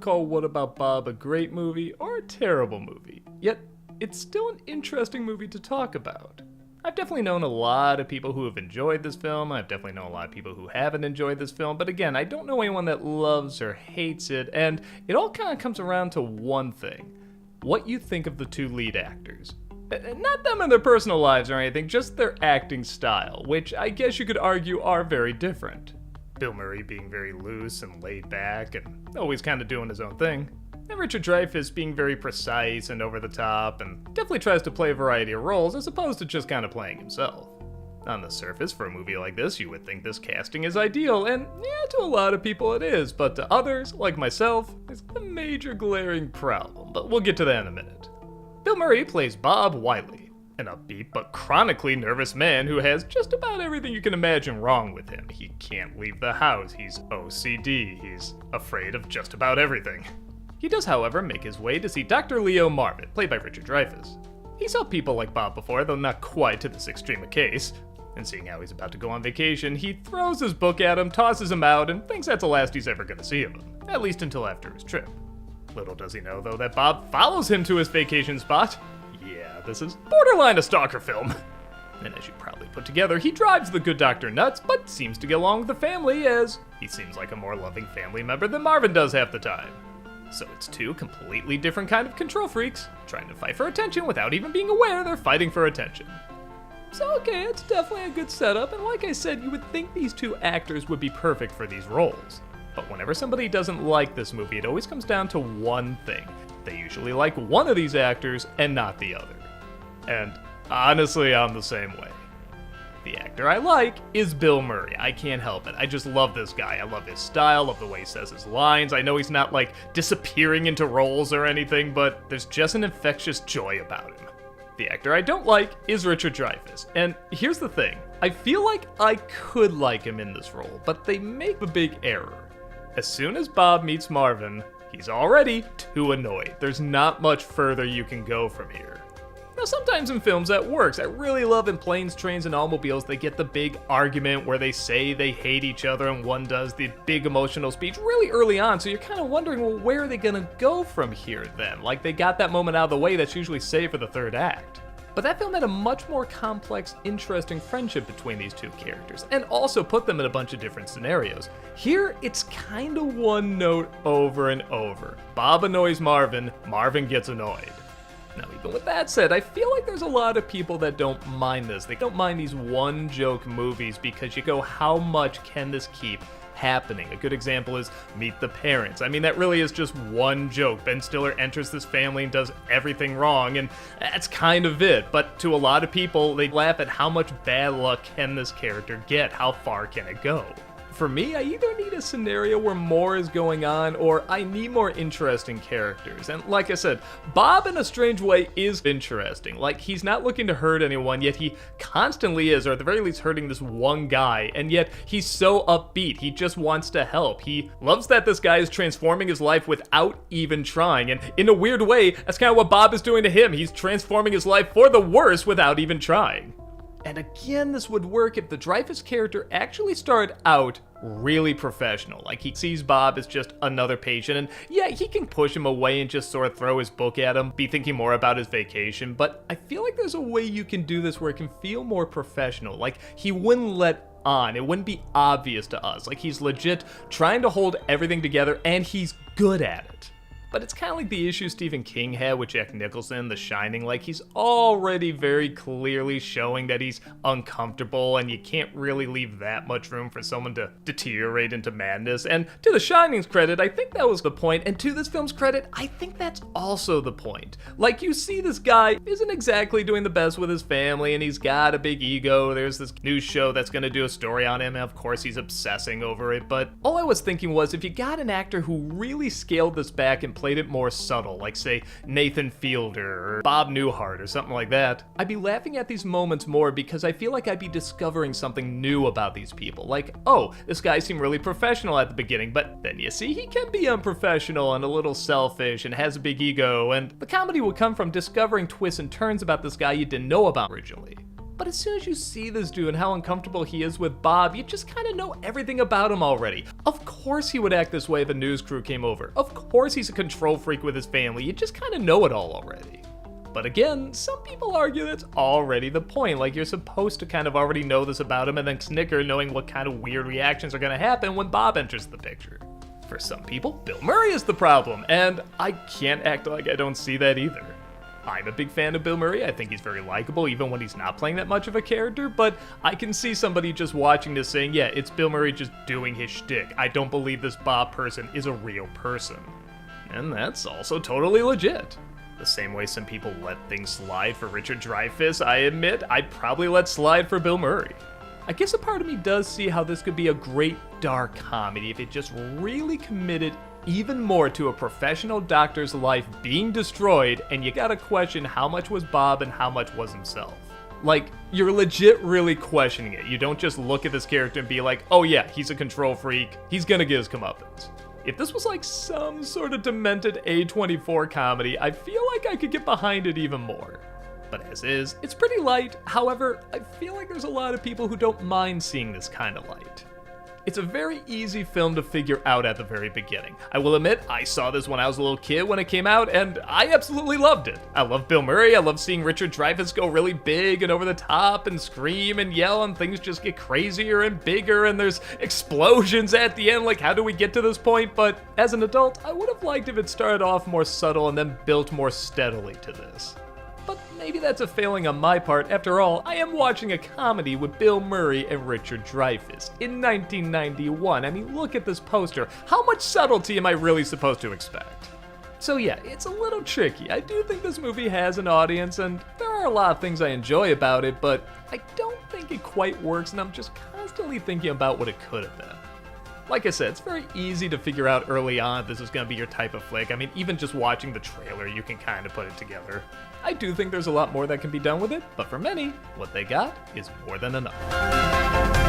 would call What About Bob a great movie or a terrible movie, yet it's still an interesting movie to talk about. I've definitely known a lot of people who have enjoyed this film, I've definitely known a lot of people who haven't enjoyed this film, but again, I don't know anyone that loves or hates it, and it all kind of comes around to one thing: what you think of the two lead actors. Not them and their personal lives or anything, just their acting style, which I guess you could argue are very different. Bill Murray being very loose and laid back and always kind of doing his own thing, and Richard Dreyfuss being very precise and over the top and definitely tries to play a variety of roles as opposed to just kind of playing himself. On the surface, for a movie like this, you would think this casting is ideal, and yeah, to a lot of people it is, but to others, like myself, it's a major glaring problem, but we'll get to that in a minute. Bill Murray plays Bob Wiley, an upbeat but chronically nervous man who has just about everything you can imagine wrong with him. He can't leave the house, he's OCD, he's afraid of just about everything. He does, however, make his way to see Dr. Leo Marvin, played by Richard Dreyfuss. He's helped people like Bob before, though not quite to this extreme a case. And seeing how he's about to go on vacation, he throws his book at him, tosses him out, and thinks that's the last he's ever gonna see of him, at least until after his trip. Little does he know, though, that Bob follows him to his vacation spot. Yeah, this is borderline a stalker film. And as you probably put together, he drives the good doctor nuts, but seems to get along with the family, as he seems like a more loving family member than Marvin does half the time. So it's two completely different kind of control freaks, trying to fight for attention without even being aware they're fighting for attention. So okay, it's definitely a good setup, and like I said, you would think these two actors would be perfect for these roles. But whenever somebody doesn't like this movie, it always comes down to one thing. They usually like one of these actors and not the other. And honestly, I'm the same way. The actor I like is Bill Murray. I can't help it. I just love this guy. I love his style, love the way he says his lines. I know he's not like disappearing into roles or anything, but there's just an infectious joy about him. The actor I don't like is Richard Dreyfuss. And here's the thing. I feel like I could like him in this role, but they make a big error. As soon as Bob meets Marvin, he's already too annoyed. There's not much further you can go from here. Now, sometimes in films that works. I really love in Planes, Trains, and Automobiles, they get the big argument where they say they hate each other and one does the big emotional speech really early on, so you're kind of wondering, well, where are they gonna go from here then? Like, they got that moment out of the way that's usually saved for the third act. But that film had a much more complex, interesting friendship between these two characters, and also put them in a bunch of different scenarios. Here, it's kinda one note over and over. Bob annoys Marvin, Marvin gets annoyed. Now, even with that said, I feel like there's a lot of people that don't mind this. They don't mind these one-joke movies because you go, how much can this keep happening? A good example is Meet the Parents. I mean, that really is just one joke. Ben Stiller enters this family and does everything wrong, and that's kind of it. But to a lot of people, they laugh at how much bad luck can this character get? How far can it go? For me, I either need a scenario where more is going on, or I need more interesting characters. And like I said, Bob in a strange way is interesting. Like, he's not looking to hurt anyone, yet he constantly is, or at the very least hurting this one guy, and yet he's so upbeat. He just wants to help. He loves that this guy is transforming his life without even trying, and in a weird way, that's kind of what Bob is doing to him. He's transforming his life for the worse without even trying. And again, this would work if the Dreyfuss character actually started out really professional. Like, he sees Bob as just another patient, and yeah, he can push him away and just sort of throw his book at him, be thinking more about his vacation, but I feel like there's a way you can do this where it can feel more professional. Like, he wouldn't let on. It wouldn't be obvious to us. Like, he's legit trying to hold everything together, and he's good at it. But it's kind of like the issue Stephen King had with Jack Nicholson, The Shining. Like, he's already very clearly showing that he's uncomfortable, and you can't really leave that much room for someone to deteriorate into madness. And to The Shining's credit, I think that was the point, and to this film's credit, I think that's also the point. Like, you see this guy isn't exactly doing the best with his family, and he's got a big ego. There's this news show that's gonna do a story on him, and of course he's obsessing over it. But all I was thinking was, if you got an actor who really scaled this back and played it more subtle, like say Nathan Fielder or Bob Newhart or something like that, I'd be laughing at these moments more because I feel like I'd be discovering something new about these people. Like, oh, this guy seemed really professional at the beginning, but then you see he can be unprofessional and a little selfish and has a big ego, and the comedy would come from discovering twists and turns about this guy you didn't know about originally. But as soon as you see this dude and how uncomfortable he is with Bob, you just kind of know everything about him already. Of course he would act this way if a news crew came over. Of course he's a control freak with his family. You just kind of know it all already. But again, some people argue that's already the point, like you're supposed to kind of already know this about him and then snicker knowing what kind of weird reactions are going to happen when Bob enters the picture. For some people, Bill Murray is the problem, and I can't act like I don't see that either. I'm a big fan of Bill Murray. I think he's very likable even when he's not playing that much of a character, but I can see somebody just watching this saying, yeah, it's Bill Murray just doing his shtick. I don't believe this Bob person is a real person. And that's also totally legit. The same way some people let things slide for Richard Dreyfuss, I admit I'd probably let slide for Bill Murray. I guess a part of me does see how this could be a great dark comedy if it just really committed even more to a professional doctor's life being destroyed, and you gotta question how much was Bob and how much was himself. Like, you're legit really questioning it. You don't just look at this character and be like, oh yeah, he's a control freak, he's gonna get his comeuppance. If this was like some sort of demented A24 comedy, I feel like I could get behind it even more. But as is, it's pretty light. However, I feel like there's a lot of people who don't mind seeing this kind of light. It's a very easy film to figure out at the very beginning. I will admit, I saw this when I was a little kid when it came out, and I absolutely loved it. I love Bill Murray, I love seeing Richard Dreyfuss go really big and over the top and scream and yell, and things just get crazier and bigger, and there's explosions at the end, like how do we get to this point? But as an adult, I would have liked if it started off more subtle and then built more steadily to this. But maybe that's a failing on my part. After all, I am watching a comedy with Bill Murray and Richard Dreyfuss in 1991. I mean, look at this poster. How much subtlety am I really supposed to expect? So yeah, it's a little tricky. I do think this movie has an audience, and there are a lot of things I enjoy about it, but I don't think it quite works, and I'm just constantly thinking about what it could have been. Like I said, it's very easy to figure out early on if this is going to be your type of flick. I mean, even just watching the trailer, you can kind of put it together. I do think there's a lot more that can be done with it, but for many, what they got is more than enough.